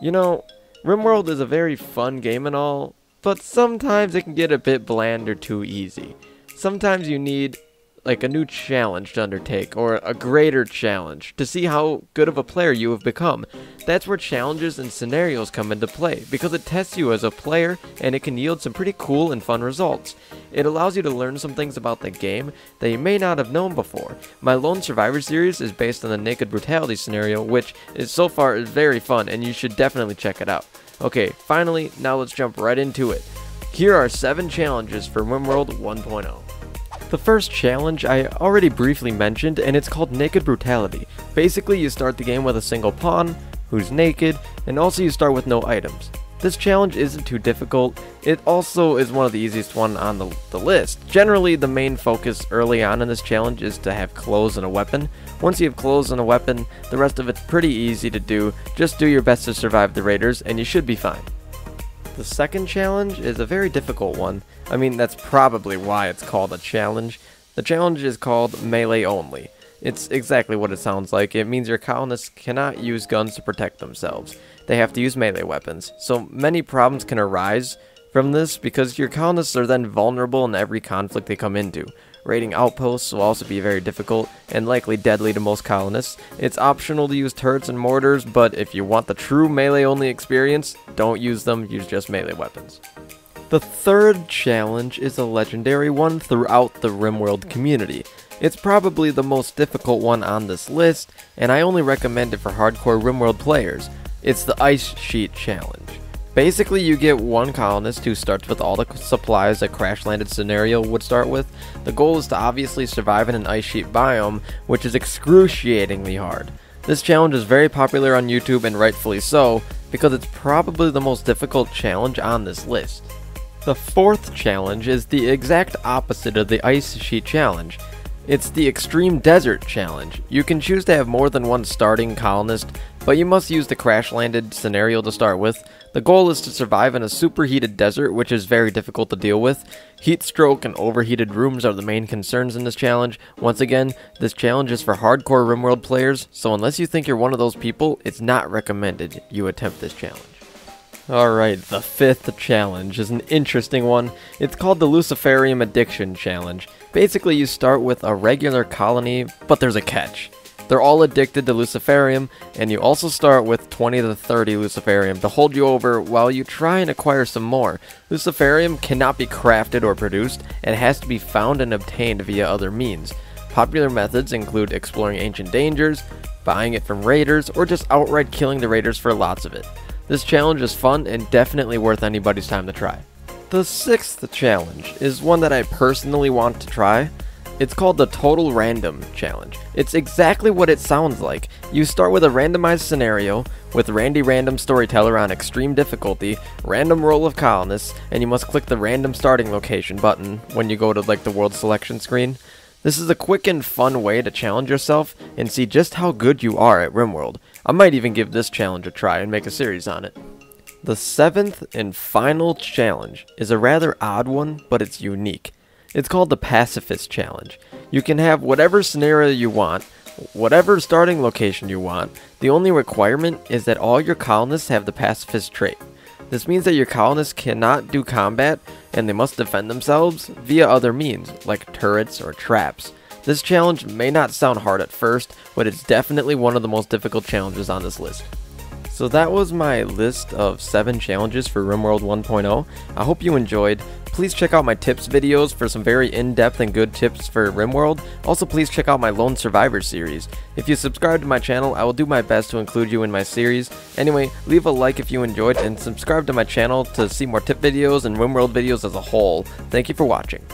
You know, Rimworld is a very fun game and all, but sometimes it can get a bit bland or too easy. Sometimes you need like a new challenge to undertake, or a greater challenge, to see how good of a player you have become. That's where challenges and scenarios come into play, because it tests you as a player, and it can yield some pretty cool and fun results. It allows you to learn some things about the game that you may not have known before. My Lone Survivor series is based on the Naked Brutality scenario, which is so far is very fun, and you should definitely check it out. Okay, finally, now let's jump right into it. Here are 7 challenges for Rimworld 1.0. The first challenge I already briefly mentioned, and it's called Naked Brutality. Basically, you start the game with a single pawn, who's naked, and also you start with no items. This challenge isn't too difficult. It also is one of the easiest one on the list. Generally, the main focus early on in this challenge is to have clothes and a weapon. Once you have clothes and a weapon, the rest of it's pretty easy to do. Just do your best to survive the raiders, and you should be fine. The second challenge is a very difficult one. I mean, that's probably why it's called a challenge. The challenge is called Melee Only. It's exactly what it sounds like. It means your colonists cannot use guns to protect themselves. They have to use melee weapons. So many problems can arise from this because your colonists are then vulnerable in every conflict they come into. Raiding outposts will also be very difficult and likely deadly to most colonists. It's optional to use turrets and mortars, but if you want the true melee-only experience, don't use them, use just melee weapons. The third challenge is a legendary one throughout the Rimworld community. It's probably the most difficult one on this list, and I only recommend it for hardcore Rimworld players. It's the Ice Sheet Challenge. Basically, you get one colonist who starts with all the supplies a crash-landed scenario would start with. The goal is to obviously survive in an ice sheet biome, which is excruciatingly hard. This challenge is very popular on YouTube, and rightfully so, because it's probably the most difficult challenge on this list. The fourth challenge is the exact opposite of the Ice Sheet Challenge. It's the Extreme Desert Challenge. You can choose to have more than one starting colonist, but you must use the crash-landed scenario to start with. The goal is to survive in a superheated desert, which is very difficult to deal with. Heat stroke and overheated rooms are the main concerns in this challenge. Once again, this challenge is for hardcore Rimworld players, so unless you think you're one of those people, it's not recommended you attempt this challenge. Alright, the fifth challenge is an interesting one. It's called the Luciferian Addiction Challenge. Basically, you start with a regular colony, but there's a catch. They're all addicted to Luciferium, and you also start with 20 to 30 Luciferium to hold you over while you try and acquire some more. Luciferium cannot be crafted or produced, and has to be found and obtained via other means. Popular methods include exploring ancient dangers, buying it from raiders, or just outright killing the raiders for lots of it. This challenge is fun and definitely worth anybody's time to try. The sixth challenge is one that I personally want to try. It's called the Total Random Challenge. It's exactly what it sounds like. You start with a randomized scenario with Randy Random Storyteller on extreme difficulty, random roll of colonists, and you must click the random starting location button when you go to like the world selection screen. This is a quick and fun way to challenge yourself and see just how good you are at Rimworld. I might even give this challenge a try and make a series on it. The seventh and final challenge is a rather odd one, but it's unique. It's called the Pacifist Challenge. You can have whatever scenario you want, whatever starting location you want. The only requirement is that all your colonists have the Pacifist trait. This means that your colonists cannot do combat, and they must defend themselves via other means, like turrets or traps. This challenge may not sound hard at first, but it's definitely one of the most difficult challenges on this list. So that was my list of 7 challenges for Rimworld 1.0. I hope you enjoyed. Please check out my tips videos for some very in-depth and good tips for Rimworld. Also, please check out my Lone Survivor series. If you subscribe to my channel, I will do my best to include you in my series. Anyway, leave a like if you enjoyed, and subscribe to my channel to see more tip videos and Rimworld videos as a whole. Thank you for watching.